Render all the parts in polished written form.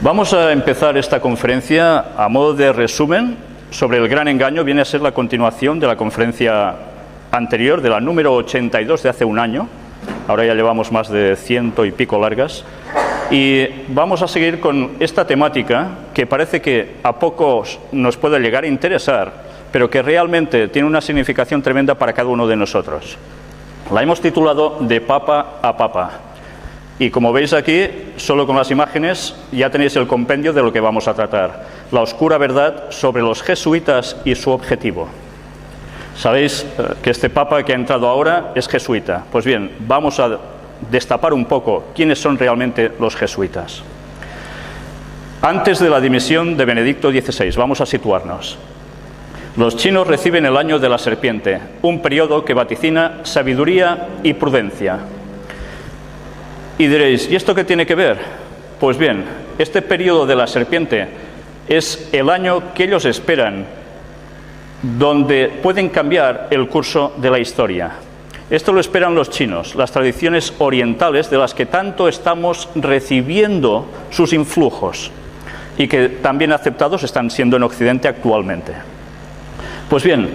Vamos a empezar esta conferencia a modo de resumen sobre el gran engaño. Viene a ser la continuación de la conferencia anterior, de la número 82 de hace un año. Ahora ya llevamos más de 100 y pico largas. Y vamos a seguir con esta temática que parece que a pocos nos puede llegar a interesar, pero que realmente tiene una significación tremenda para cada uno de nosotros. La hemos titulado De Papa a Papa. Y como veis aquí, solo con las imágenes ya tenéis el compendio de lo que vamos a tratar. La oscura verdad sobre los jesuitas y su objetivo. Sabéis que este papa que ha entrado ahora es jesuita. Pues bien, vamos a destapar un poco quiénes son realmente los jesuitas. Antes de la dimisión de Benedicto XVI, vamos a situarnos. Los chinos reciben el año de la serpiente, un periodo que vaticina sabiduría y prudencia. Y diréis, ¿y esto qué tiene que ver? Pues bien, este periodo de la serpiente es el año que ellos esperan, donde pueden cambiar el curso de la historia. Esto lo esperan los chinos, las tradiciones orientales de las que tanto estamos recibiendo sus influjos y que también aceptados están siendo en Occidente actualmente. Pues bien,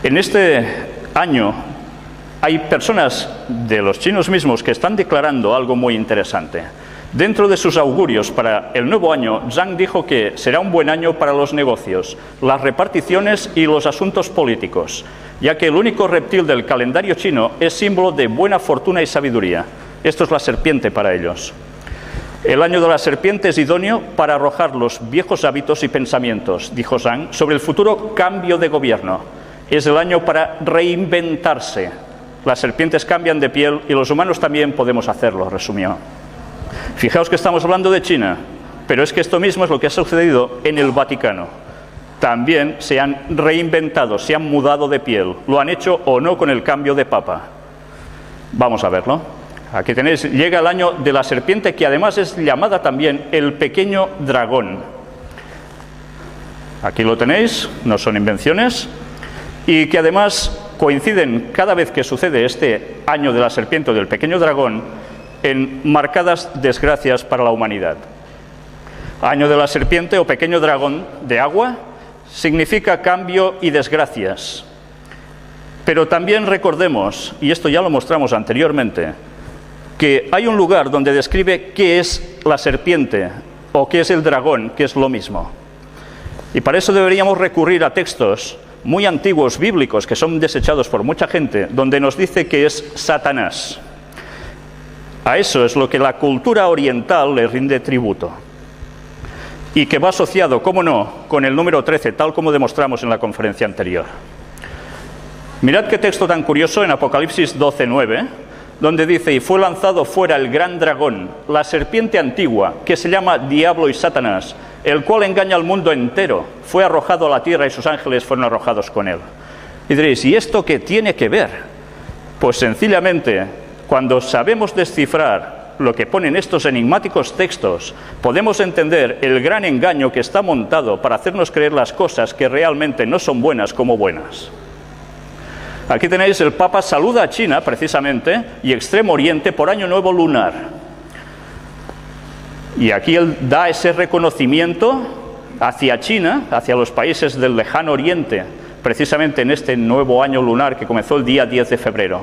en este año hay personas de los chinos mismos que están declarando algo muy interesante. Dentro de sus augurios para el nuevo año, Zhang dijo que será un buen año para los negocios, las reparticiones y los asuntos políticos, ya que el único reptil del calendario chino es símbolo de buena fortuna y sabiduría. Esto es la serpiente para ellos. El año de la serpiente es idóneo para arrojar los viejos hábitos y pensamientos, dijo Zhang, sobre el futuro cambio de gobierno. Es el año para reinventarse. Las serpientes cambian de piel y los humanos también podemos hacerlo, resumió. Fijaos que estamos hablando de China, pero es que esto mismo es lo que ha sucedido en el Vaticano. También se han reinventado, se han mudado de piel. Lo han hecho o no con el cambio de papa. Vamos a verlo. Aquí tenéis, llega el año de la serpiente, que además es llamada también el pequeño dragón. Aquí lo tenéis, no son invenciones, y que además coinciden cada vez que sucede este año de la serpiente o del pequeño dragón en marcadas desgracias para la humanidad. Año de la serpiente o pequeño dragón de agua significa cambio y desgracias. Pero también recordemos, y esto ya lo mostramos anteriormente, que hay un lugar donde describe qué es la serpiente o qué es el dragón, que es lo mismo. Y para eso deberíamos recurrir a textos muy antiguos, bíblicos, que son desechados por mucha gente, donde nos dice que es Satanás. A eso es lo que la cultura oriental le rinde tributo. Y que va asociado, cómo no, con el número 13, tal como demostramos en la conferencia anterior. Mirad qué texto tan curioso en Apocalipsis 12:9, donde dice: y fue lanzado fuera el gran dragón, la serpiente antigua, que se llama Diablo y Satanás, el cual engaña al mundo entero. Fue arrojado a la tierra y sus ángeles fueron arrojados con él. Y diréis, ¿y esto qué tiene que ver? Pues sencillamente, cuando sabemos descifrar lo que ponen estos enigmáticos textos, podemos entender el gran engaño que está montado para hacernos creer las cosas que realmente no son buenas como buenas. Aquí tenéis, el Papa saluda a China, precisamente, y Extremo Oriente por Año Nuevo Lunar. Y aquí él da ese reconocimiento hacia China, hacia los países del lejano Oriente, precisamente en este nuevo año lunar que comenzó el día 10 de febrero.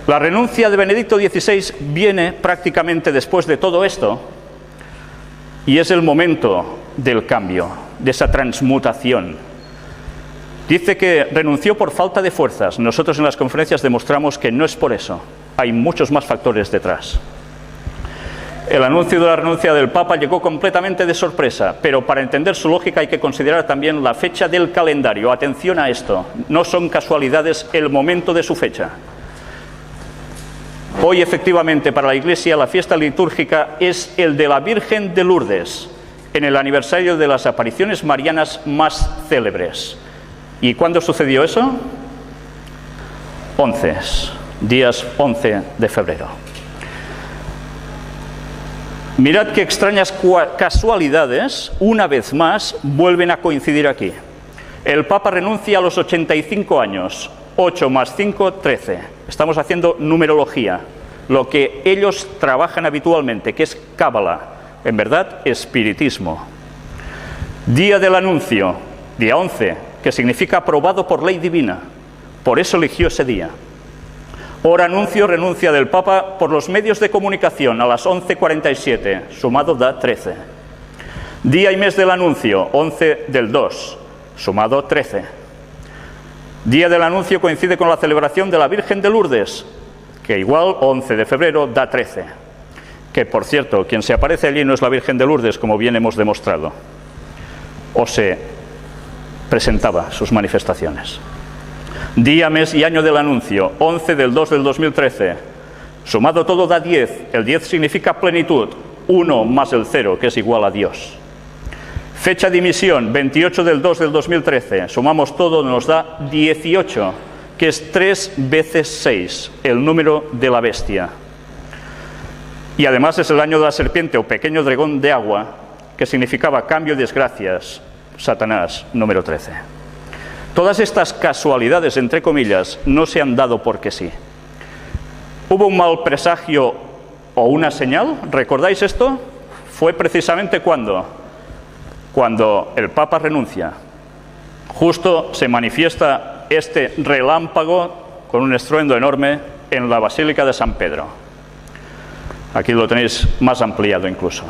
La renuncia de Benedicto XVI viene prácticamente después de todo esto, y es el momento del cambio, de esa transmutación. Dice que renunció por falta de fuerzas. Nosotros en las conferencias demostramos que no es por eso. Hay muchos más factores detrás. El anuncio de la renuncia del Papa llegó completamente de sorpresa, pero para entender su lógica hay que considerar también la fecha del calendario. Atención a esto, no son casualidades el momento de su fecha. Hoy, efectivamente, para la Iglesia la fiesta litúrgica es el de la Virgen de Lourdes, en el aniversario de las apariciones marianas más célebres. ¿Y cuándo sucedió eso? Días 11 de febrero. Mirad qué extrañas casualidades, una vez más, vuelven a coincidir aquí. El Papa renuncia a los 85 años, 8 más 5, 13. Estamos haciendo numerología, lo que ellos trabajan habitualmente, que es cábala. en verdad, espiritismo. Día del anuncio, día 11, que significa aprobado por ley divina. Por eso eligió ese día. Hora anuncio, renuncia del Papa por los medios de comunicación a las 11:47, sumado da 13. Día y mes del anuncio, 11 del 2, sumado 13. Día del anuncio coincide con la celebración de la Virgen de Lourdes, que igual 11 de febrero da 13. Que, por cierto, quien se aparece allí no es la Virgen de Lourdes, como bien hemos demostrado. O se presentaba sus manifestaciones. Día, mes y año del anuncio, 11 del 2 del 2013. Sumado todo da 10. El 10 significa plenitud. 1 más el 0, que es igual a Dios. Fecha de emisión, 28 del 2 del 2013. Sumamos todo, nos da 18, que es 3 veces 6, el número de la bestia. Y además es el año de la serpiente o pequeño dragón de agua, que significaba cambio y desgracias, Satanás, número 13. Todas estas casualidades, entre comillas, no se han dado porque sí. ¿Hubo un mal presagio o una señal? ¿Recordáis esto? Fue precisamente cuando el Papa renuncia. Justo se manifiesta este relámpago con un estruendo enorme en la Basílica de San Pedro. Aquí lo tenéis más ampliado incluso.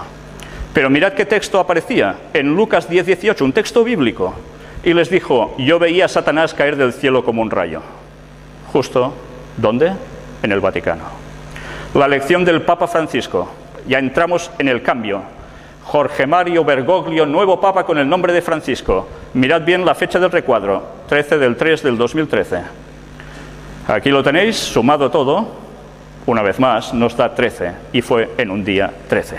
Pero mirad qué texto aparecía en Lucas 10:18, un texto bíblico. Y les dijo, yo veía a Satanás caer del cielo como un rayo. Justo, ¿dónde? En el Vaticano. La elección del Papa Francisco. Ya entramos en el cambio. Jorge Mario Bergoglio, nuevo Papa con el nombre de Francisco. Mirad bien la fecha del recuadro, 13 del 3 del 2013. Aquí lo tenéis, sumado todo, una vez más, nos da 13, y fue en un día 13.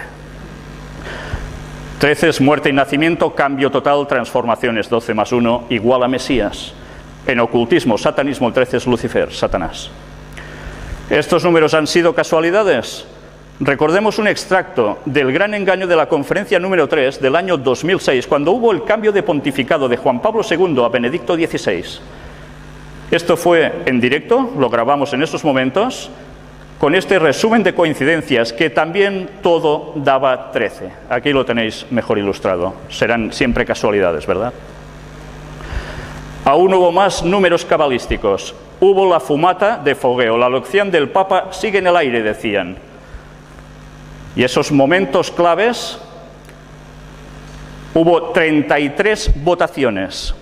13 es muerte y nacimiento, cambio total, transformaciones, 12 más 1 igual a Mesías. En ocultismo, satanismo, el 13 es Lucifer, Satanás. ¿Estos números han sido casualidades? Recordemos un extracto del gran engaño de la conferencia número 3 del año 2006, cuando hubo el cambio de pontificado de Juan Pablo II a Benedicto XVI. Esto fue en directo, lo grabamos en estos momentos, con este resumen de coincidencias que también todo daba 13. Aquí lo tenéis mejor ilustrado. Serán siempre casualidades, ¿verdad? Aún hubo más números cabalísticos. Hubo la fumata de fogueo. La elección del Papa sigue en el aire, decían. Y esos momentos claves, hubo 33 votaciones.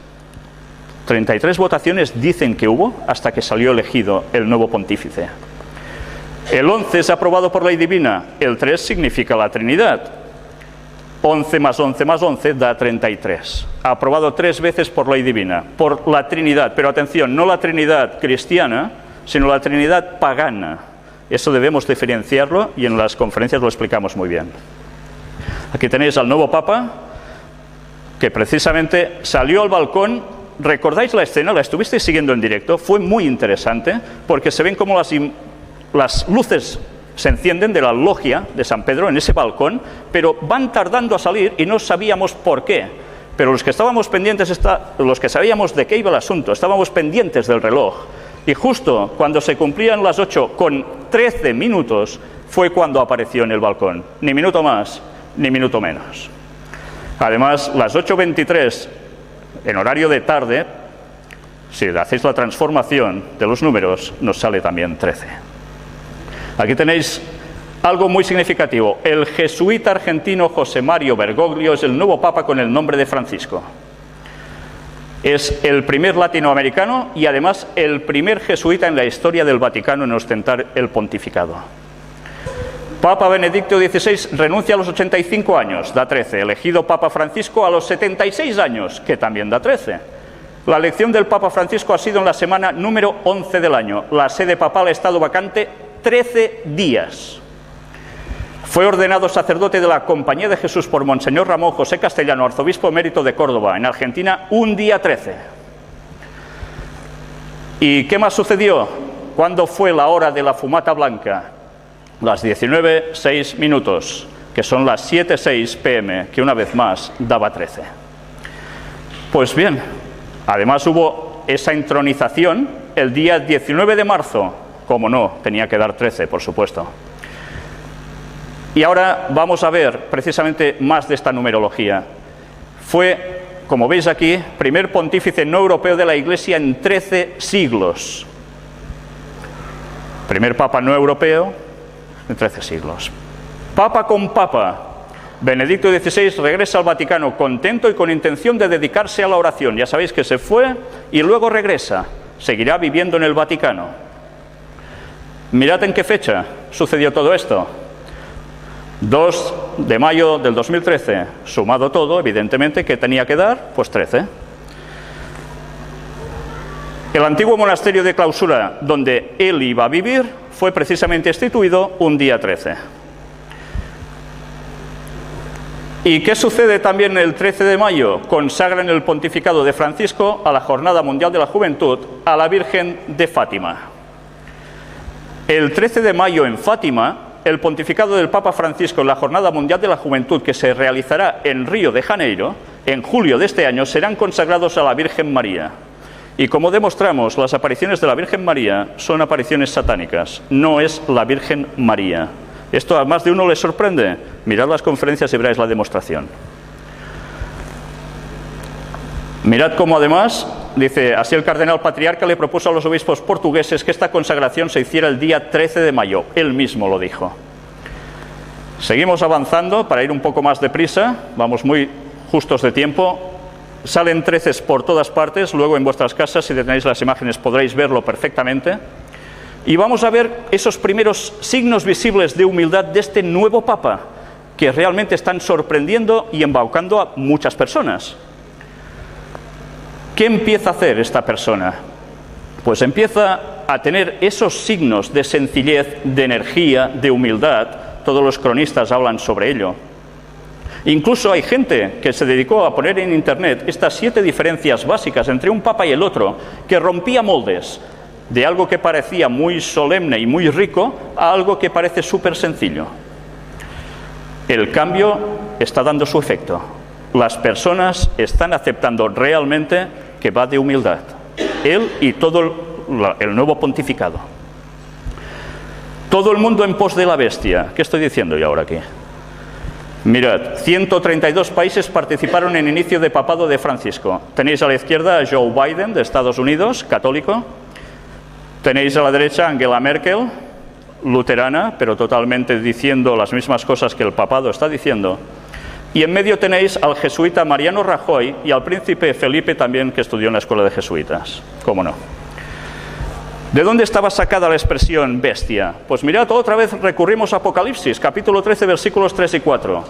33 votaciones dicen que hubo hasta que salió elegido el nuevo pontífice. El 11 es aprobado por ley divina, el 3 significa la Trinidad. 11 más 11 más 11 da 33. Aprobado 3 veces por ley divina, por la Trinidad. Pero atención, no la Trinidad cristiana, sino la Trinidad pagana. Eso debemos diferenciarlo y en las conferencias lo explicamos muy bien. Aquí tenéis al nuevo Papa, que precisamente salió al balcón. ¿Recordáis la escena? ¿La estuvisteis siguiendo en directo? Fue muy interesante, porque se ven como las luces se encienden de la logia de San Pedro en ese balcón, pero van tardando a salir y no sabíamos por qué. Pero los que estábamos pendientes, los que sabíamos de qué iba el asunto, estábamos pendientes del reloj. Y justo cuando se cumplían las 8 con 13 minutos, fue cuando apareció en el balcón. Ni minuto más, ni minuto menos. Además, las 8:23, en horario de tarde, si hacéis la transformación de los números, nos sale también 13. Aquí tenéis algo muy significativo. El jesuita argentino José Mario Bergoglio es el nuevo Papa con el nombre de Francisco. Es el primer latinoamericano y además el primer jesuita en la historia del Vaticano en ostentar el pontificado. Papa Benedicto XVI renuncia a los 85 años, da 13. Elegido Papa Francisco a los 76 años, que también da 13. La elección del Papa Francisco ha sido en la semana número 11 del año. La sede papal ha estado vacante 13 días. Fue ordenado sacerdote de la Compañía de Jesús por Monseñor Ramón José Castellano, arzobispo emérito de Córdoba, en Argentina, un día 13. ¿Y qué más sucedió? ¿Cuándo fue la hora de la fumata blanca? Las 19:06, que son las 7:06 p.m., que una vez más daba 13. Pues bien, además hubo esa intronización el día 19 de marzo, como no, tenía que dar 13, por supuesto. Y ahora vamos a ver precisamente más de esta numerología. Fue, como veis aquí, primer pontífice no europeo de la Iglesia en 13 siglos. Primer papa no europeo en 13 siglos. Papa con papa. Benedicto XVI regresa al Vaticano contento y con intención de dedicarse a la oración. Ya sabéis que se fue y luego regresa. Seguirá viviendo en el Vaticano. Mirad en qué fecha sucedió todo esto. 2 de mayo del 2013. Sumado todo, evidentemente, ¿qué tenía que dar? Pues 13. El antiguo monasterio de clausura donde él iba a vivir fue precisamente instituido un día 13. ¿Y qué sucede también el 13 de mayo? Consagran el pontificado de Francisco a la Jornada Mundial de la Juventud a la Virgen de Fátima. El 13 de mayo en Fátima, el pontificado del Papa Francisco en la Jornada Mundial de la Juventud, que se realizará en Río de Janeiro, en julio de este año, serán consagrados a la Virgen María. Y como demostramos, las apariciones de la Virgen María son apariciones satánicas, no es la Virgen María. ¿Esto a más de uno le sorprende? Mirad las conferencias y veréis la demostración. Mirad cómo además, dice, así el cardenal patriarca le propuso a los obispos portugueses que esta consagración se hiciera el día 13 de mayo. Él mismo lo dijo. Seguimos avanzando para ir un poco más deprisa, vamos muy justos de tiempo. Salen 13 por todas partes, luego en vuestras casas, si tenéis las imágenes, podréis verlo perfectamente. Y vamos a ver esos primeros signos visibles de humildad de este nuevo Papa, que realmente están sorprendiendo y embaucando a muchas personas. ¿Qué empieza a hacer esta persona? Pues empieza a tener esos signos de sencillez, de energía, de humildad. Todos los cronistas hablan sobre ello. Incluso hay gente que se dedicó a poner en internet estas 7 diferencias básicas entre un papa y el otro, que rompía moldes de algo que parecía muy solemne y muy rico a algo que parece súper sencillo. El cambio está dando su efecto. Las personas están aceptando realmente que va de humildad. Él y todo el nuevo pontificado. Todo el mundo en pos de la bestia. ¿Qué estoy diciendo yo ahora aquí? Mirad, 132 países participaron en inicio de papado de Francisco. Tenéis a la izquierda a Joe Biden, de Estados Unidos, católico. Tenéis a la derecha a Angela Merkel, luterana, pero totalmente diciendo las mismas cosas que el papado está diciendo. Y en medio tenéis al jesuita Mariano Rajoy y al príncipe Felipe también, que estudió en la escuela de jesuitas. ¿Cómo no? ¿De dónde estaba sacada la expresión bestia? Pues mirad, otra vez recurrimos a Apocalipsis, capítulo 13, versículos 3 y 4.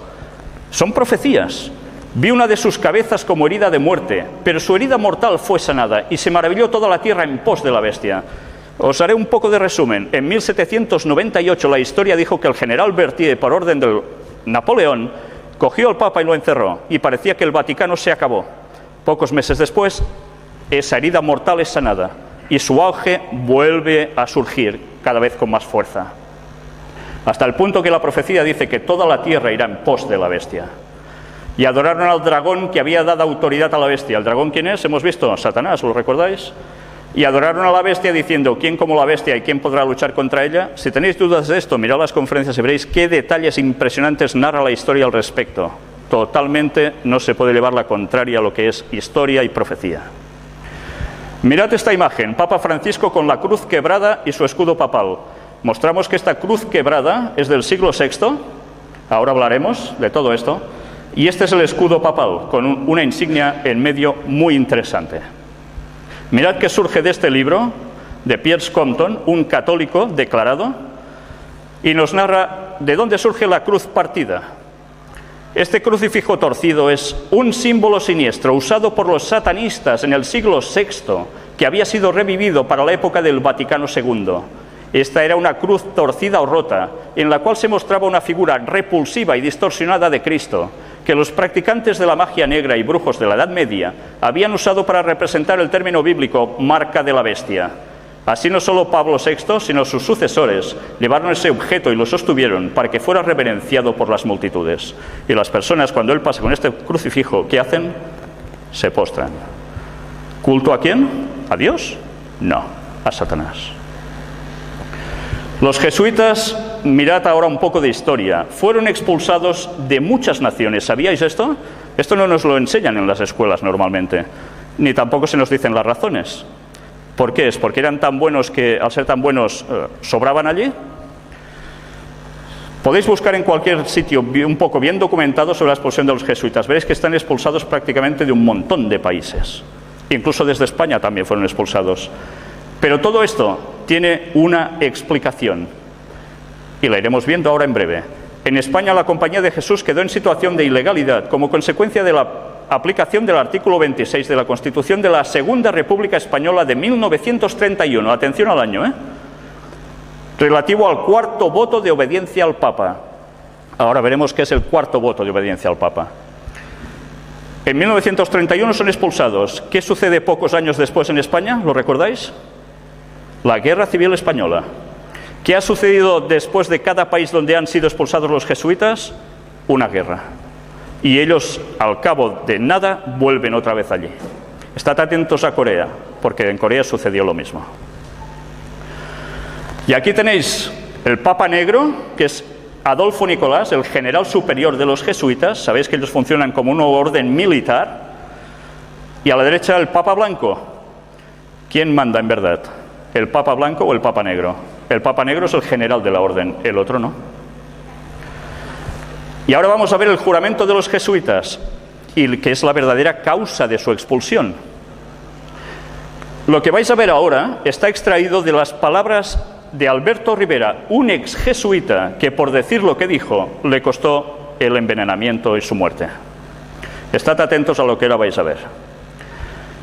Son profecías. Vi una de sus cabezas como herida de muerte, pero su herida mortal fue sanada, y se maravilló toda la tierra en pos de la bestia. Os haré un poco de resumen. En 1798 la historia dijo que el general Berthier, por orden de Napoleón, cogió al Papa y lo encerró, y parecía que el Vaticano se acabó. Pocos meses después, esa herida mortal es sanada, y su auge vuelve a surgir cada vez con más fuerza. Hasta el punto que la profecía dice que toda la tierra irá en pos de la bestia. Y adoraron al dragón que había dado autoridad a la bestia. ¿El dragón quién es? Hemos visto, Satanás, ¿lo recordáis? Y adoraron a la bestia diciendo, ¿quién como la bestia y quién podrá luchar contra ella? Si tenéis dudas de esto, mirad las conferencias y veréis qué detalles impresionantes narra la historia al respecto. Totalmente no se puede llevar la contraria a lo que es historia y profecía. Mirad esta imagen, Papa Francisco con la cruz quebrada y su escudo papal. Mostramos que esta cruz quebrada es del siglo VI, ahora hablaremos de todo esto, y este es el escudo papal, con una insignia en medio muy interesante. Mirad que surge de este libro, de Piers Compton, un católico declarado, y nos narra de dónde surge la cruz partida. Este crucifijo torcido es un símbolo siniestro usado por los satanistas en el siglo VI, que había sido revivido para la época del Vaticano II. Esta era una cruz torcida o rota, en la cual se mostraba una figura repulsiva y distorsionada de Cristo, que los practicantes de la magia negra y brujos de la Edad Media habían usado para representar el término bíblico marca de la bestia. Así no solo Pablo VI, sino sus sucesores llevaron ese objeto y lo sostuvieron para que fuera reverenciado por las multitudes. Y las personas, cuando él pasa con este crucifijo, ¿qué hacen? Se postran. ¿Culto a quién? ¿A Dios? No, a Satanás. Los jesuitas mirad ahora un poco de historia. Fueron expulsados de muchas naciones. ¿Sabíais esto? Esto no nos lo enseñan en las escuelas normalmente, ni tampoco se nos dicen las razones. ¿Por qué? ¿Es porque eran tan buenos que, al ser tan buenos, sobraban allí? Podéis buscar en cualquier sitio un poco bien documentado sobre la expulsión de los jesuitas. Veréis que están expulsados prácticamente de un montón de países. Incluso desde España también fueron expulsados. Pero todo esto tiene una explicación. Y la iremos viendo ahora en breve. En España la Compañía de Jesús quedó en situación de ilegalidad como consecuencia de la aplicación del artículo 26 de la Constitución de la Segunda República Española de 1931. Atención al año, relativo al cuarto voto de obediencia al Papa. Ahora veremos qué es el cuarto voto de obediencia al Papa. En 1931 son expulsados. ¿Qué sucede pocos años después en España? ¿Lo recordáis? La Guerra Civil Española. ¿Qué ha sucedido después de cada país donde han sido expulsados los jesuitas? Una guerra. Y ellos, al cabo de nada, vuelven otra vez allí. Estad atentos a Corea, porque en Corea sucedió lo mismo. Y aquí tenéis el Papa Negro, que es Adolfo Nicolás, el general superior de los jesuitas. Sabéis que ellos funcionan como una orden militar. Y a la derecha el Papa Blanco. ¿Quién manda en verdad? ¿El Papa Blanco o el Papa Negro? El Papa Negro es el general de la orden, el otro no. Y ahora vamos a ver el juramento de los jesuitas, y que es la verdadera causa de su expulsión. Lo que vais a ver ahora está extraído de las palabras de Alberto Rivera, un ex jesuita que, por decir lo que dijo, le costó el envenenamiento y su muerte. Estad atentos a lo que ahora vais a ver.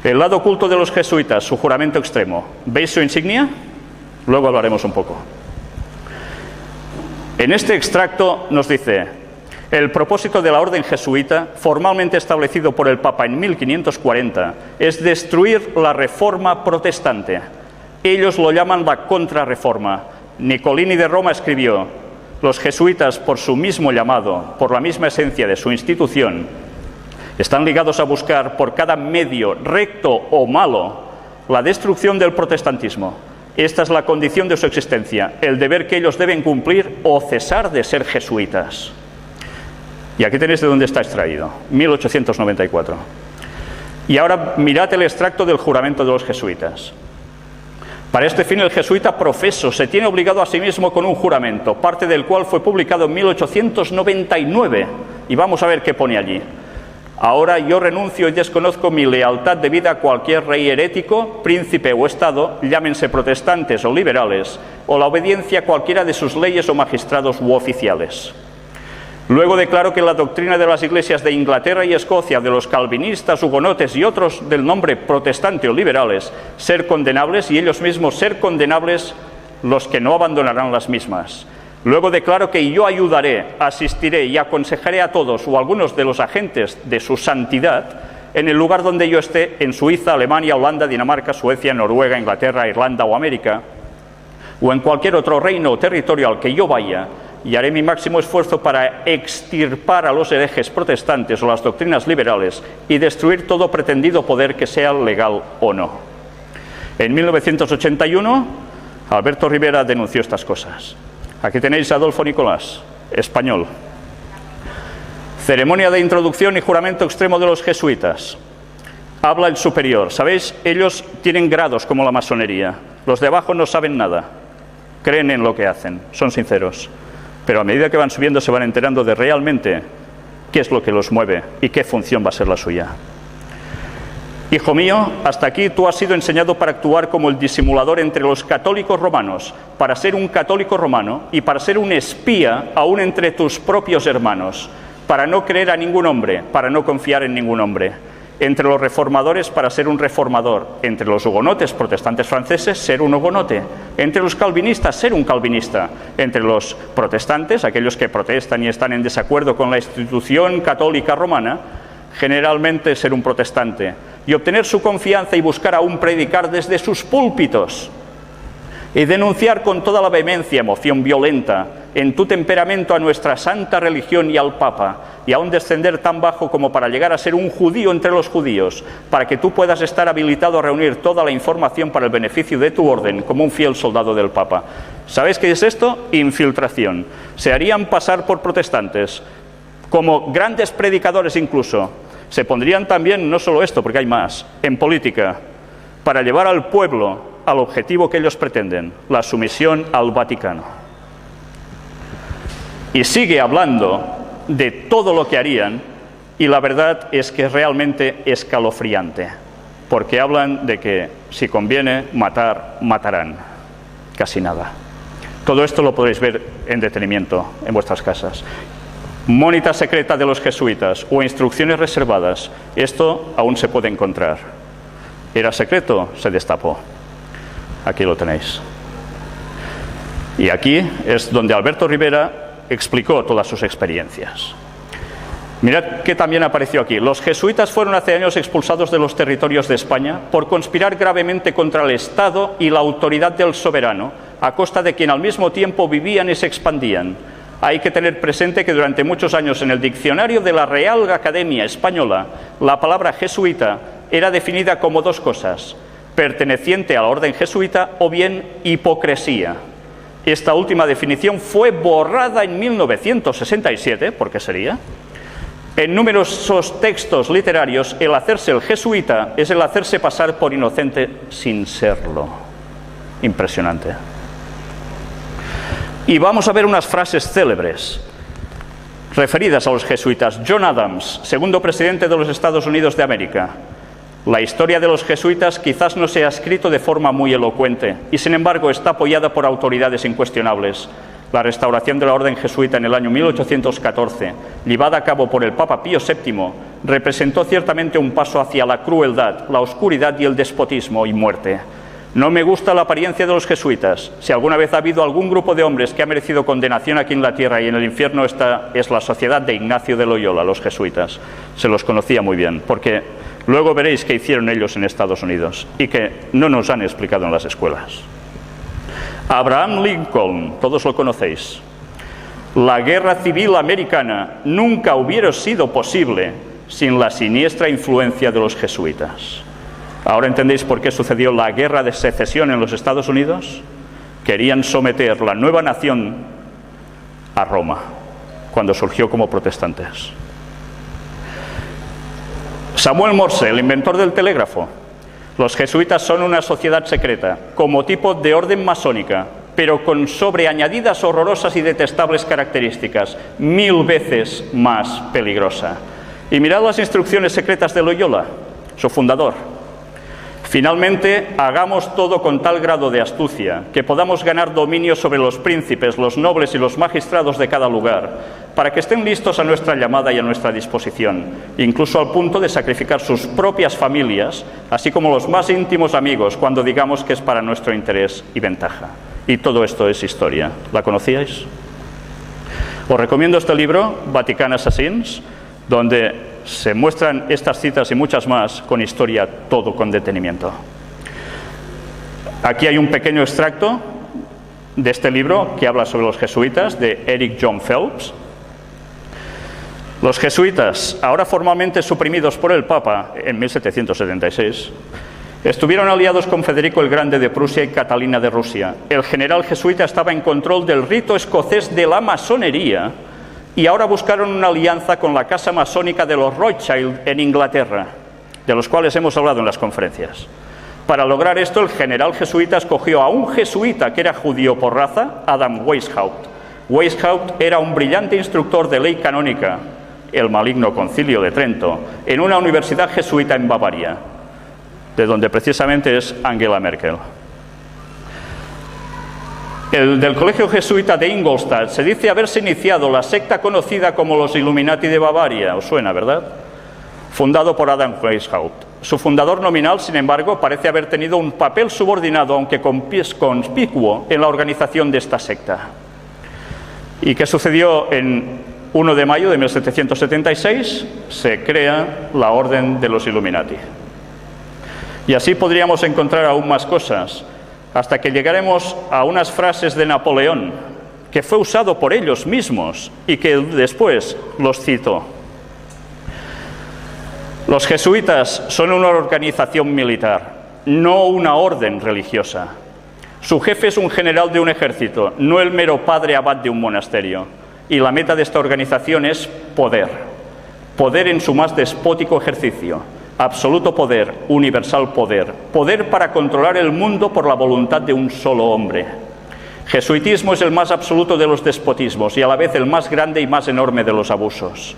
El lado oculto de los jesuitas, su juramento extremo. ¿Veis su insignia? Luego hablaremos un poco. En este extracto nos dice: el propósito de la orden jesuita, formalmente establecido por el Papa en 1540, es destruir la reforma protestante. Ellos lo llaman la contrarreforma. Nicolini de Roma escribió: los jesuitas, por su mismo llamado, por la misma esencia de su institución, están ligados a buscar por cada medio, recto o malo, la destrucción del protestantismo. Esta es la condición de su existencia, el deber que ellos deben cumplir o cesar de ser jesuitas. Y aquí tenéis de dónde está extraído, 1894. Y ahora mirad el extracto del juramento de los jesuitas. Para este fin el jesuita profeso se tiene obligado a sí mismo con un juramento, parte del cual fue publicado en 1899. Y vamos a ver qué pone allí. Ahora yo renuncio y desconozco mi lealtad debida a cualquier rey herético, príncipe o estado, llámense protestantes o liberales, o la obediencia a cualquiera de sus leyes o magistrados u oficiales. Luego declaro que la doctrina de las iglesias de Inglaterra y Escocia, de los calvinistas, hugonotes y otros del nombre protestante o liberales, ser condenables, y ellos mismos ser condenables los que no abandonarán las mismas. Luego declaro que yo ayudaré, asistiré y aconsejaré a todos o algunos de los agentes de su santidad en el lugar donde yo esté, en Suiza, Alemania, Holanda, Dinamarca, Suecia, Noruega, Inglaterra, Irlanda o América, o en cualquier otro reino o territorio al que yo vaya, y haré mi máximo esfuerzo para extirpar a los herejes protestantes o las doctrinas liberales y destruir todo pretendido poder, que sea legal o no. En 1981, Alberto Rivera denunció estas cosas. Aquí tenéis a Adolfo Nicolás, español. Ceremonia de introducción y juramento extremo de los jesuitas. Habla el superior. ¿Sabéis? Ellos tienen grados como la masonería. Los de abajo no saben nada. Creen en lo que hacen, son sinceros. Pero a medida que van subiendo se van enterando de realmente qué es lo que los mueve y qué función va a ser la suya. Hijo mío, hasta aquí tú has sido enseñado para actuar como el disimulador entre los católicos romanos, para ser un católico romano y para ser un espía aún entre tus propios hermanos, para no creer a ningún hombre, para no confiar en ningún hombre. Entre los reformadores, para ser un reformador. Entre los hugonotes protestantes franceses, ser un hugonote. Entre los calvinistas, ser un calvinista. Entre los protestantes, aquellos que protestan y están en desacuerdo con la institución católica romana, generalmente ser un protestante. Y obtener su confianza y buscar aún predicar desde sus púlpitos. y denunciar con toda la vehemencia, emoción violenta, en tu temperamento a nuestra santa religión y al Papa, y aún descender tan bajo como para llegar a ser un judío entre los judíos, para que tú puedas estar habilitado a reunir toda la información para el beneficio de tu orden, como un fiel soldado del Papa. ¿Sabéis qué es esto? Infiltración. Se harían pasar por protestantes, como grandes predicadores incluso. Se pondrían también, no solo esto, porque hay más, en política, para llevar al pueblo al objetivo que ellos pretenden, la sumisión al Vaticano. Y sigue hablando de todo lo que harían, y la verdad es que es realmente escalofriante, porque hablan de que si conviene matar, matarán. Casi nada. Todo esto lo podéis ver en detenimiento en vuestras casas. Mónita secreta de los jesuitas o instrucciones reservadas. Esto aún se puede encontrar. ¿Era secreto? Se destapó. Aquí lo tenéis. Y aquí es donde Alberto Rivera explicó todas sus experiencias. Mirad que también apareció aquí. Los jesuitas fueron hace años expulsados de los territorios de España por conspirar gravemente contra el Estado y la autoridad del soberano, a costa de quien al mismo tiempo vivían y se expandían. Hay que tener presente que durante muchos años en el diccionario de la Real Academia Española, la palabra jesuita era definida como dos cosas: perteneciente a la orden jesuita o bien hipocresía. Esta última definición fue borrada en 1967, ¿por qué sería? En numerosos textos literarios, el hacerse el jesuita es el hacerse pasar por inocente sin serlo. Impresionante. Y vamos a ver unas frases célebres referidas a los jesuitas. John Adams, segundo presidente de los Estados Unidos de América. La historia de los jesuitas quizás no se ha escrito de forma muy elocuente y sin embargo está apoyada por autoridades incuestionables. La restauración de la orden jesuita en el año 1814, llevada a cabo por el Papa Pío VII, representó ciertamente un paso hacia la crueldad, la oscuridad y el despotismo y muerte. No me gusta la apariencia de los jesuitas. Si alguna vez ha habido algún grupo de hombres que ha merecido condenación aquí en la tierra y en el infierno, esta es la sociedad de Ignacio de Loyola, los jesuitas. Se los conocía muy bien, porque luego veréis qué hicieron ellos en Estados Unidos y que no nos han explicado en las escuelas. Abraham Lincoln, todos lo conocéis. La guerra civil americana nunca hubiera sido posible sin la siniestra influencia de los jesuitas. ¿Ahora entendéis por qué sucedió la guerra de secesión en los Estados Unidos? Querían someter la nueva nación a Roma, cuando surgió como protestantes. Samuel Morse, el inventor del telégrafo. Los jesuitas son una sociedad secreta, como tipo de orden masónica, pero con sobreañadidas horrorosas y detestables características, 1000 veces más peligrosa. Y mirad las instrucciones secretas de Loyola, su fundador. Finalmente, hagamos todo con tal grado de astucia que podamos ganar dominio sobre los príncipes, los nobles y los magistrados de cada lugar, para que estén listos a nuestra llamada y a nuestra disposición, incluso al punto de sacrificar sus propias familias, así como los más íntimos amigos, cuando digamos que es para nuestro interés y ventaja. Y todo esto es historia. ¿La conocíais? Os recomiendo este libro, Vatican Assassins, donde se muestran estas citas y muchas más con historia, todo con detenimiento. Aquí hay un pequeño extracto de este libro que habla sobre los jesuitas, de Eric John Phelps. Los jesuitas, ahora formalmente suprimidos por el Papa en 1776, estuvieron aliados con Federico el Grande de Prusia y Catalina de Rusia. El general jesuita estaba en control del rito escocés de la masonería y ahora buscaron una alianza con la casa masónica de los Rothschild en Inglaterra, de los cuales hemos hablado en las conferencias. Para lograr esto, el general jesuita escogió a un jesuita que era judío por raza, Adam Weishaupt. Weishaupt era un brillante instructor de ley canónica, el maligno Concilio de Trento, en una universidad jesuita en Bavaria, de donde precisamente es Angela Merkel. El del Colegio Jesuita de Ingolstadt se dice haberse iniciado la secta conocida como los Illuminati de Bavaria, os suena, ¿verdad? Fundado por Adam Weishaupt. Su fundador nominal, sin embargo, parece haber tenido un papel subordinado, aunque conspicuo, en la organización de esta secta. ¿Y qué sucedió en 1 de mayo de 1776? Se crea la Orden de los Illuminati. Y así podríamos encontrar aún más cosas. hasta que llegaremos a unas frases de Napoleón, que fue usado por ellos mismos y que después los citó. Los jesuitas son una organización militar, no una orden religiosa. Su jefe es un general de un ejército, no el mero padre abad de un monasterio. Y la meta de esta organización es poder. Poder en su más despótico ejercicio. Absoluto poder, universal poder. Poder para controlar el mundo por la voluntad de un solo hombre. Jesuitismo es el más absoluto de los despotismos y a la vez el más grande y más enorme de los abusos.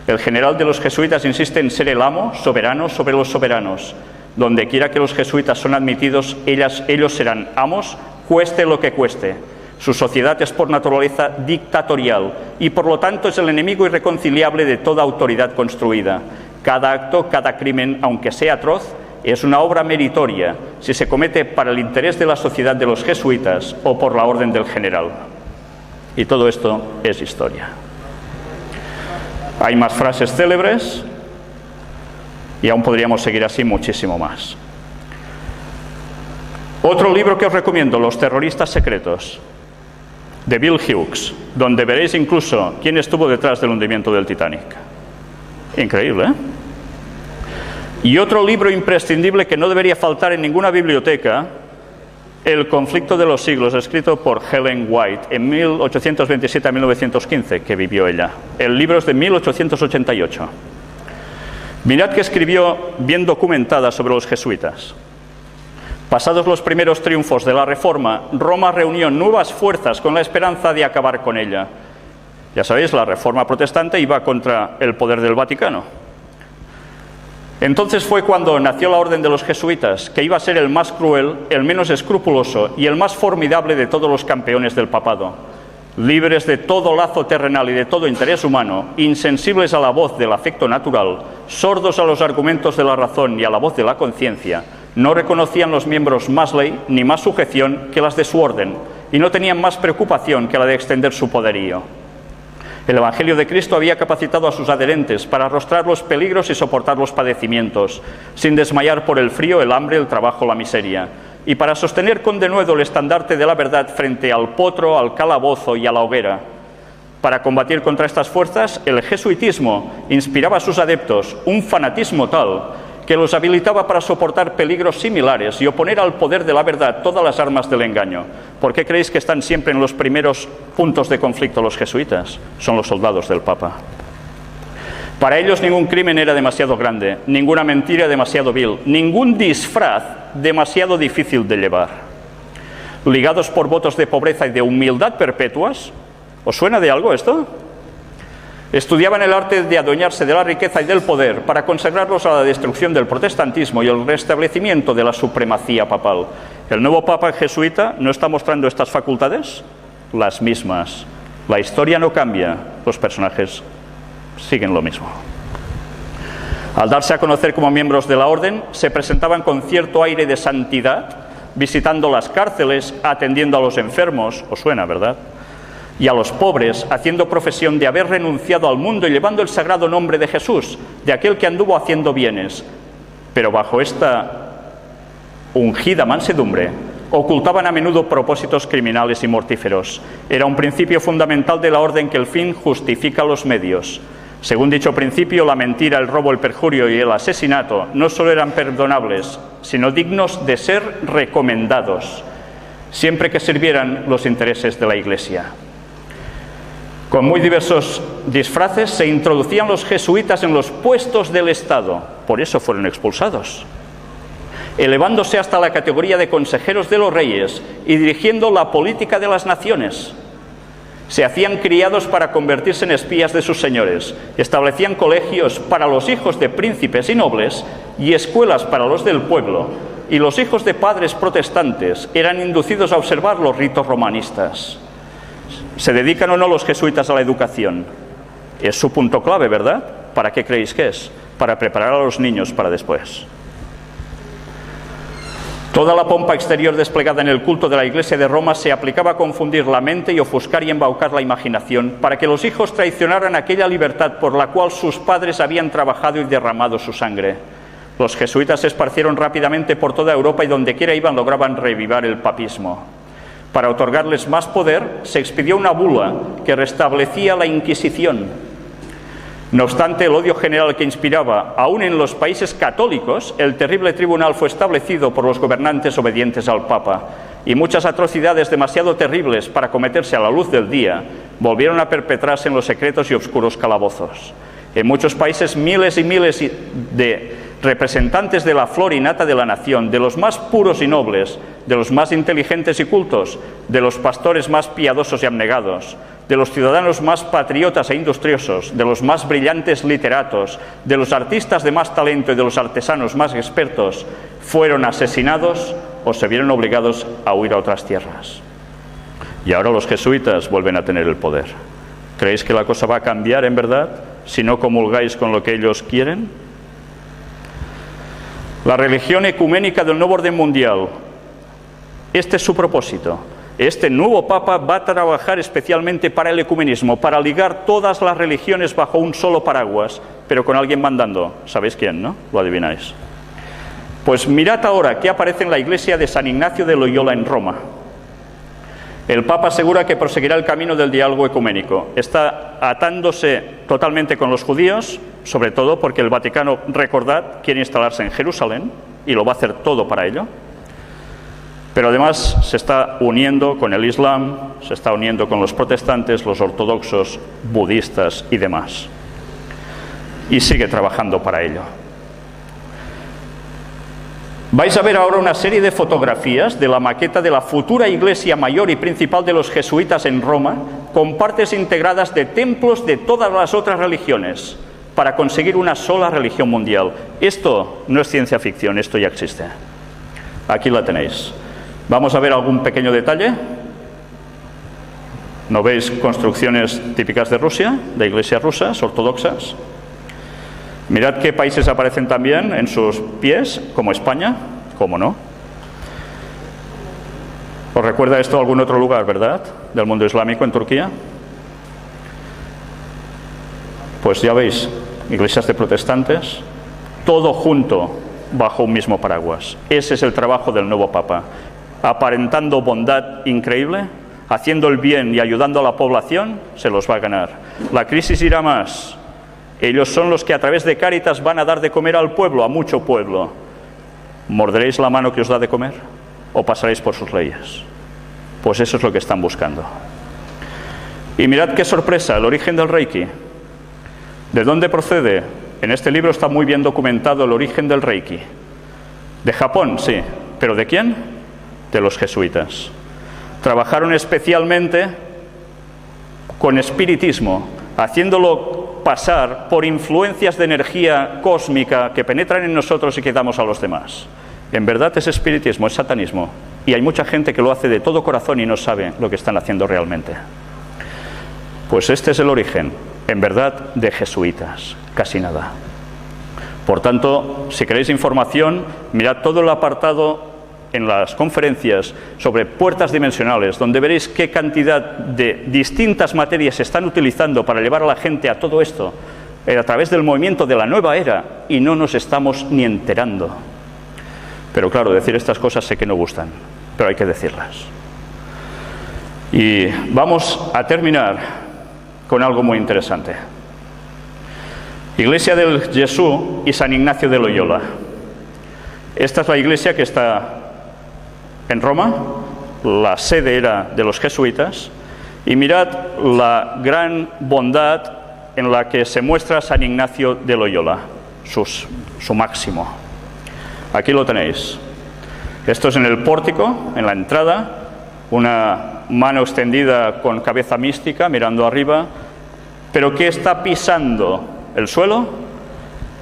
El general de los jesuitas insiste en ser el amo, soberano sobre los soberanos. Donde quiera que los jesuitas son admitidos, ellos serán amos, cueste lo que cueste. Su sociedad es por naturaleza dictatorial y por lo tanto es el enemigo irreconciliable de toda autoridad construida. Cada acto, cada crimen, aunque sea atroz, es una obra meritoria si se comete para el interés de la sociedad de los jesuitas o por la orden del general. Y todo esto es historia. Hay más frases célebres y aún podríamos seguir así muchísimo más. Otro libro que os recomiendo, Los terroristas secretos, de Bill Hughes, donde veréis incluso quién estuvo detrás del hundimiento del Titanic. Increíble, ¿eh? Y otro libro imprescindible que no debería faltar en ninguna biblioteca, El conflicto de los siglos, escrito por Ellen White en 1827 a 1915, que vivió ella. El libro es de 1888. Mirad que escribió bien documentada sobre los jesuitas. Pasados los primeros triunfos de la Reforma, Roma reunió nuevas fuerzas con la esperanza de acabar con ella. Ya sabéis, la Reforma protestante iba contra el poder del Vaticano. Entonces fue cuando nació la Orden de los Jesuitas, que iba a ser el más cruel, el menos escrupuloso y el más formidable de todos los campeones del papado. Libres de todo lazo terrenal y de todo interés humano, insensibles a la voz del afecto natural, sordos a los argumentos de la razón y a la voz de la conciencia, no reconocían los miembros más ley ni más sujeción que las de su orden, y no tenían más preocupación que la de extender su poderío. El Evangelio de Cristo había capacitado a sus adherentes para arrostrar los peligros y soportar los padecimientos, sin desmayar por el frío, el hambre, el trabajo, la miseria, y para sostener con denuedo el estandarte de la verdad frente al potro, al calabozo y a la hoguera. Para combatir contra estas fuerzas, el jesuitismo inspiraba a sus adeptos un fanatismo tal que los habilitaba para soportar peligros similares y oponer al poder de la verdad todas las armas del engaño. ¿Por qué creéis que están siempre en los primeros puntos de conflicto los jesuitas? Son los soldados del Papa. Para ellos ningún crimen era demasiado grande, ninguna mentira demasiado vil, ningún disfraz demasiado difícil de llevar. Ligados por votos de pobreza y de humildad perpetuas, ¿os suena de algo esto? Estudiaban el arte de adueñarse de la riqueza y del poder para consagrarlos a la destrucción del protestantismo y el restablecimiento de la supremacía papal. ¿El nuevo papa jesuita no está mostrando estas facultades? Las mismas. La historia no cambia, los personajes siguen lo mismo. Al darse a conocer como miembros de la orden, se presentaban con cierto aire de santidad, visitando las cárceles, atendiendo a los enfermos, os suena, ¿verdad?, y a los pobres, haciendo profesión de haber renunciado al mundo y llevando el sagrado nombre de Jesús, de aquel que anduvo haciendo bienes. Pero bajo esta ungida mansedumbre, ocultaban a menudo propósitos criminales y mortíferos. Era un principio fundamental de la orden que el fin justifica los medios. Según dicho principio, la mentira, el robo, el perjurio y el asesinato no solo eran perdonables, sino dignos de ser recomendados, siempre que sirvieran los intereses de la Iglesia. Con muy diversos disfraces se introducían los jesuitas en los puestos del Estado, por eso fueron expulsados, elevándose hasta la categoría de consejeros de los reyes y dirigiendo la política de las naciones. Se hacían criados para convertirse en espías de sus señores, establecían colegios para los hijos de príncipes y nobles y escuelas para los del pueblo, y los hijos de padres protestantes eran inducidos a observar los ritos romanistas. ¿Se dedican o no los jesuitas a la educación? Es su punto clave, ¿verdad? ¿Para qué creéis que es? Para preparar a los niños para después. Toda la pompa exterior desplegada en el culto de la Iglesia de Roma se aplicaba a confundir la mente y ofuscar y embaucar la imaginación para que los hijos traicionaran aquella libertad por la cual sus padres habían trabajado y derramado su sangre. Los jesuitas se esparcieron rápidamente por toda Europa y donde quiera iban lograban revivar el papismo. Para otorgarles más poder, se expidió una bula que restablecía la Inquisición. No obstante, el odio general que inspiraba, aún en los países católicos, el terrible tribunal fue establecido por los gobernantes obedientes al Papa, y muchas atrocidades demasiado terribles para cometerse a la luz del día volvieron a perpetrarse en los secretos y oscuros calabozos. En muchos países, miles y miles de representantes de la flor y nata de la nación, de los más puros y nobles, de los más inteligentes y cultos, de los pastores más piadosos y abnegados, de los ciudadanos más patriotas e industriosos, de los más brillantes literatos, de los artistas de más talento y de los artesanos más expertos, fueron asesinados o se vieron obligados a huir a otras tierras. Y ahora los jesuitas vuelven a tener el poder. ¿Creéis que la cosa va a cambiar en verdad si no comulgáis con lo que ellos quieren? La religión ecuménica del nuevo orden mundial, este es su propósito. Este nuevo Papa va a trabajar especialmente para el ecumenismo, para ligar todas las religiones bajo un solo paraguas, pero con alguien mandando. ¿Sabéis quién, no? Lo adivináis. Pues mirad ahora qué aparece en la iglesia de San Ignacio de Loyola en Roma. El Papa asegura que proseguirá el camino del diálogo ecuménico. Está atándose totalmente con los judíos, sobre todo porque el Vaticano, recordad, quiere instalarse en Jerusalén y lo va a hacer todo para ello. Pero además se está uniendo con el Islam, se está uniendo con los protestantes, los ortodoxos, budistas y demás. Y sigue trabajando para ello. Vais a ver ahora una serie de fotografías de la maqueta de la futura iglesia mayor y principal de los jesuitas en Roma, con partes integradas de templos de todas las otras religiones, para conseguir una sola religión mundial. Esto no es ciencia ficción, esto ya existe. Aquí la tenéis. Vamos a ver algún pequeño detalle. ¿No veis construcciones típicas de Rusia, de iglesias rusas, ortodoxas? Mirad qué países aparecen también en sus pies, como España, ¿cómo no? ¿Os recuerda esto a algún otro lugar, verdad? Del mundo islámico, en Turquía. Pues ya veis, iglesias de protestantes, todo junto bajo un mismo paraguas. Ese es el trabajo del nuevo Papa. Aparentando bondad increíble, haciendo el bien y ayudando a la población, se los va a ganar. La crisis irá más. Ellos son los que a través de Cáritas van a dar de comer al pueblo, a mucho pueblo. ¿Morderéis la mano que os da de comer? ¿O pasaréis por sus leyes? Pues eso es lo que están buscando. Y mirad qué sorpresa, el origen del Reiki. ¿De dónde procede? En este libro está muy bien documentado el origen del Reiki. De Japón, sí. ¿Pero de quién? De los jesuitas. Trabajaron especialmente con espiritismo, haciéndolo pasar por influencias de energía cósmica que penetran en nosotros y que damos a los demás. En verdad es espiritismo, es satanismo. Y hay mucha gente que lo hace de todo corazón y no sabe lo que están haciendo realmente. Pues este es el origen, en verdad, de jesuitas. Casi nada. Por tanto, si queréis información, mirad todo el apartado en las conferencias sobre puertas dimensionales, donde veréis qué cantidad de distintas materias se están utilizando para llevar a la gente a todo esto a través del movimiento de la nueva era, y no nos estamos ni enterando. Pero claro, decir estas cosas sé que no gustan, pero hay que decirlas. Y vamos a terminar con algo muy interesante. Iglesia del Jesús y San Ignacio de Loyola. Esta es la iglesia que está en Roma, la sede era de los jesuitas, y mirad la gran bondad en la que se muestra San Ignacio de Loyola, su máximo. Aquí lo tenéis. Esto es en el pórtico, en la entrada, una mano extendida con cabeza mística, mirando arriba, pero ¿qué está pisando? ¿El suelo?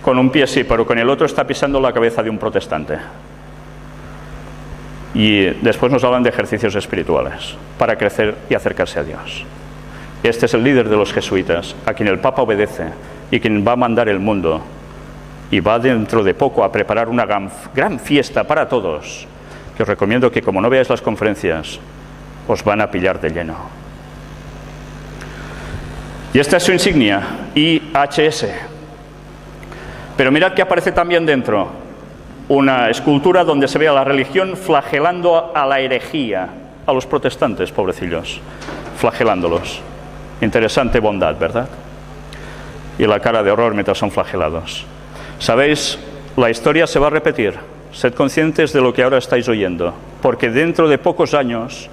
Con un pie sí, pero con el otro está pisando la cabeza de un protestante. Y después nos hablan de ejercicios espirituales para crecer y acercarse a Dios. Este es el líder de los jesuitas, a quien el Papa obedece y quien va a mandar el mundo, y va dentro de poco a preparar una gran fiesta para todos, que os recomiendo que, como no veáis las conferencias, os van a pillar de lleno. Y esta es su insignia, IHS. Pero mirad que aparece también dentro una escultura donde se ve a la religión flagelando a la herejía, a los protestantes, pobrecillos, flagelándolos. Interesante bondad, ¿verdad? Y la cara de horror mientras son flagelados. ¿Sabéis? La historia se va a repetir. Sed conscientes de lo que ahora estáis oyendo, porque dentro de pocos años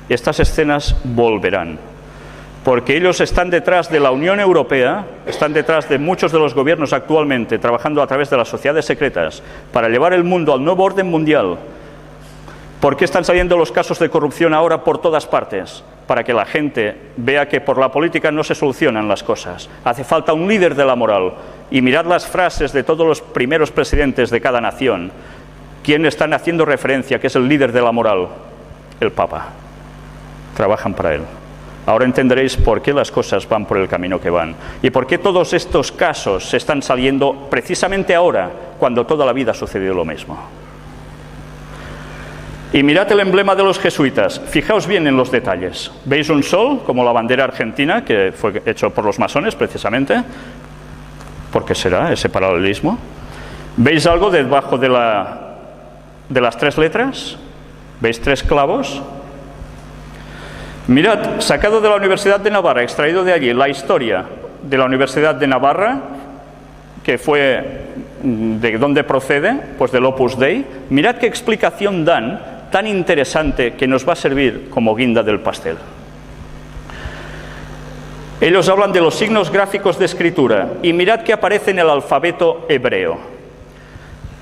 estas escenas volverán. Porque ellos están detrás de la Unión Europea, están detrás de muchos de los gobiernos actualmente, trabajando a través de las sociedades secretas para llevar el mundo al nuevo orden mundial. ¿Por qué están saliendo los casos de corrupción ahora por todas partes? Para que la gente vea que por la política no se solucionan las cosas. Hace falta un líder de la moral. Y mirad las frases de todos los primeros presidentes de cada nación. ¿Quién están haciendo referencia que es el líder de la moral? El Papa. Trabajan para él. Ahora entenderéis por qué las cosas van por el camino que van y por qué todos estos casos se están saliendo precisamente ahora, cuando toda la vida ha sucedido lo mismo. Y mirad el emblema de los jesuitas, fijaos bien en los detalles. ¿Veis un sol, como la bandera argentina, que fue hecho por los masones precisamente? ¿Por qué será ese paralelismo? ¿Veis algo debajo de las tres letras? ¿Veis tres clavos? Mirad, sacado de la Universidad de Navarra, extraído de allí, la historia de la Universidad de Navarra, que fue de dónde procede, pues del Opus Dei. Mirad qué explicación dan, tan interesante, que nos va a servir como guinda del pastel. Ellos hablan de los signos gráficos de escritura, y mirad que aparece en el alfabeto hebreo.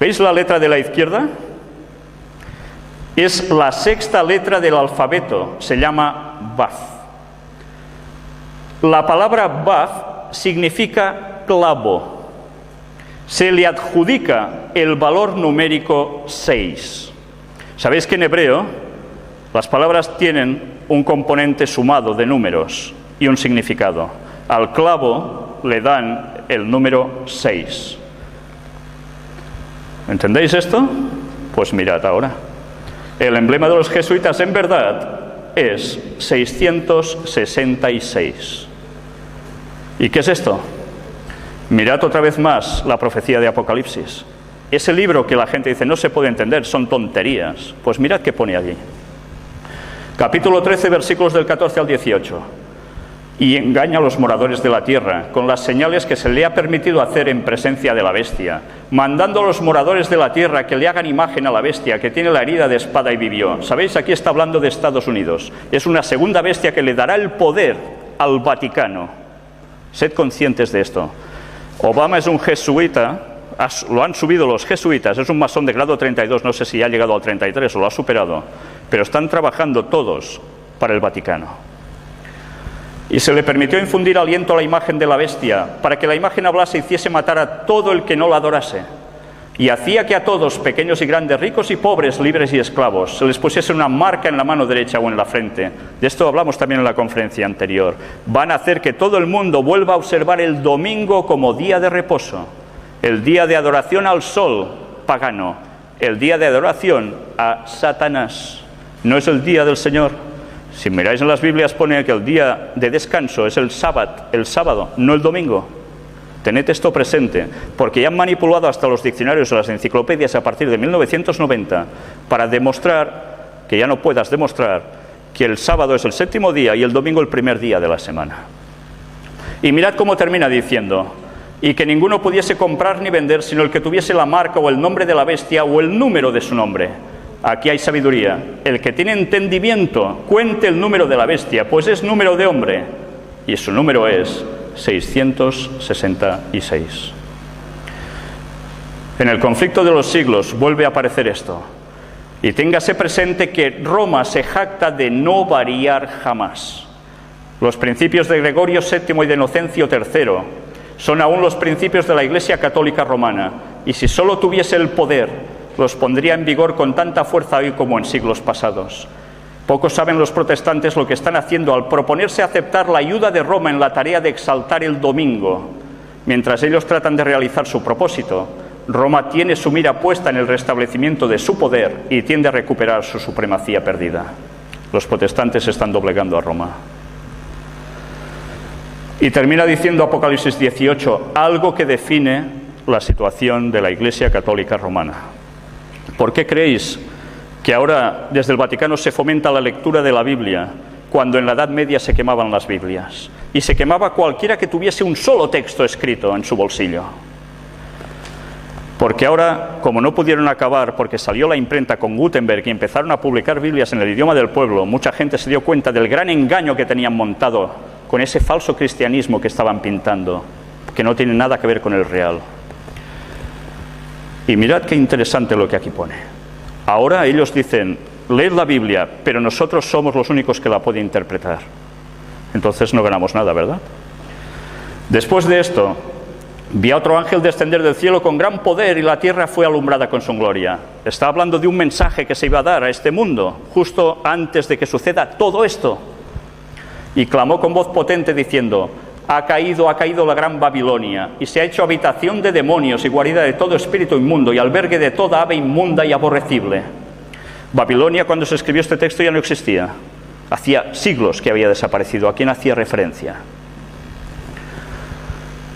¿Veis la letra de la izquierda? Es la sexta letra del alfabeto, se llama Vav. La palabra Vav significa clavo. Se le adjudica el valor numérico 6. Sabéis que en hebreo las palabras tienen un componente sumado de números y un significado. Al clavo le dan el número 6. ¿Entendéis esto? Pues mirad ahora. El emblema de los jesuitas en verdad es 666. ¿Y qué es esto? Mirad otra vez más la profecía de Apocalipsis. Ese libro que la gente dice no se puede entender, son tonterías. Pues mirad qué pone allí. Capítulo 13, versículos del 14 al 18. Y engaña a los moradores de la tierra con las señales que se le ha permitido hacer en presencia de la bestia, mandando a los moradores de la tierra que le hagan imagen a la bestia, que tiene la herida de espada y vivió. ¿Sabéis? Aquí está hablando de Estados Unidos. Es una segunda bestia que le dará el poder al Vaticano. Sed conscientes de esto. Obama es un jesuita, lo han subido los jesuitas, es un masón de grado 32, no sé si ha llegado al 33 o lo ha superado, pero están trabajando todos para el Vaticano. Y se le permitió infundir aliento a la imagen de la bestia, para que la imagen hablase y hiciese matar a todo el que no la adorase. Y hacía que a todos, pequeños y grandes, ricos y pobres, libres y esclavos, se les pusiese una marca en la mano derecha o en la frente. De esto hablamos también en la conferencia anterior. Van a hacer que todo el mundo vuelva a observar el domingo como día de reposo, el día de adoración al sol pagano, el día de adoración a Satanás. No es el día del Señor. Si miráis en las Biblias pone que el día de descanso es el sábado, no el domingo. Tened esto presente, porque ya han manipulado hasta los diccionarios y las enciclopedias a partir de 1990 para demostrar, que ya no puedas demostrar, que el sábado es el séptimo día y el domingo el primer día de la semana. Y mirad cómo termina diciendo, y que ninguno pudiese comprar ni vender, sino el que tuviese la marca o el nombre de la bestia o el número de su nombre. Aquí hay sabiduría. El que tiene entendimiento, cuente el número de la bestia, pues es número de hombre, y su número es 666. En el conflicto de los siglos vuelve a aparecer esto. Y téngase presente que Roma se jacta de no variar jamás. Los principios de Gregorio VII y de Inocencio III son aún los principios de la Iglesia Católica Romana, y si solo tuviese el poder, los pondría en vigor con tanta fuerza hoy como en siglos pasados. Pocos saben los protestantes lo que están haciendo al proponerse aceptar la ayuda de Roma en la tarea de exaltar el domingo. Mientras ellos tratan de realizar su propósito, Roma tiene su mira puesta en el restablecimiento de su poder y tiende a recuperar su supremacía perdida. Los protestantes están doblegando a Roma. Y termina diciendo Apocalipsis 18, algo que define la situación de la Iglesia Católica Romana. ¿Por qué creéis que ahora desde el Vaticano se fomenta la lectura de la Biblia cuando en la Edad Media se quemaban las Biblias? Y se quemaba cualquiera que tuviese un solo texto escrito en su bolsillo. Porque ahora, como no pudieron acabar porque salió la imprenta con Gutenberg y empezaron a publicar Biblias en el idioma del pueblo, mucha gente se dio cuenta del gran engaño que tenían montado con ese falso cristianismo que estaban pintando, que no tiene nada que ver con el real. Y mirad qué interesante lo que aquí pone. Ahora ellos dicen, leed la Biblia, pero nosotros somos los únicos que la pueden interpretar. Entonces no ganamos nada, ¿verdad? Después de esto, vi a otro ángel descender del cielo con gran poder y la tierra fue alumbrada con su gloria. Está hablando de un mensaje que se iba a dar a este mundo, justo antes de que suceda todo esto. Y clamó con voz potente diciendo, ha caído la gran Babilonia, y se ha hecho habitación de demonios y guarida de todo espíritu inmundo y albergue de toda ave inmunda y aborrecible. Babilonia, cuando se escribió este texto, ya no existía. Hacía siglos que había desaparecido. ¿A quién hacía referencia?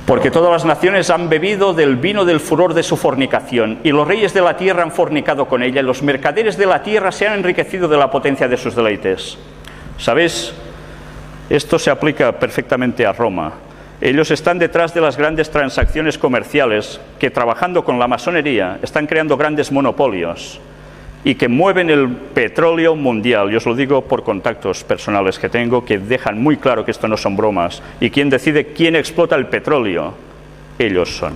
Porque todas las naciones han bebido del vino del furor de su fornicación, y los reyes de la tierra han fornicado con ella, y los mercaderes de la tierra se han enriquecido de la potencia de sus deleites. ¿Sabéis? Esto se aplica perfectamente a Roma. Ellos están detrás de las grandes transacciones comerciales que, trabajando con la masonería, están creando grandes monopolios y que mueven el petróleo mundial. Yo os lo digo por contactos personales que tengo, que dejan muy claro que esto no son bromas. Y quien decide quién explota el petróleo, ellos son.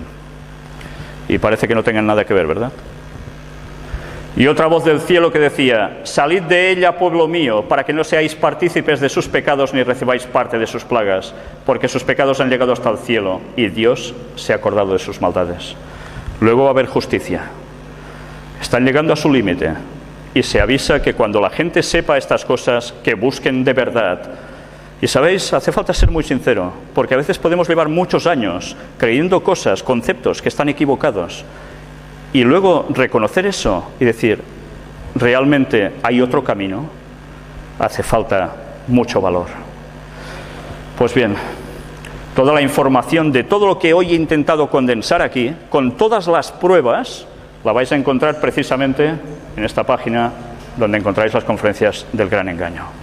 Y parece que no tengan nada que ver, ¿verdad? Y otra voz del cielo que decía, salid de ella, pueblo mío, para que no seáis partícipes de sus pecados ni recibáis parte de sus plagas, porque sus pecados han llegado hasta el cielo, y Dios se ha acordado de sus maldades. Luego va a haber justicia. Están llegando a su límite, y se avisa que cuando la gente sepa estas cosas, que busquen de verdad. Y sabéis, hace falta ser muy sincero, porque a veces podemos llevar muchos años creyendo cosas, conceptos que están equivocados, y luego reconocer eso y decir, realmente hay otro camino. Hace falta mucho valor. Pues bien, toda la información de todo lo que hoy he intentado condensar aquí, con todas las pruebas, la vais a encontrar precisamente en esta página donde encontráis las conferencias del Gran Engaño.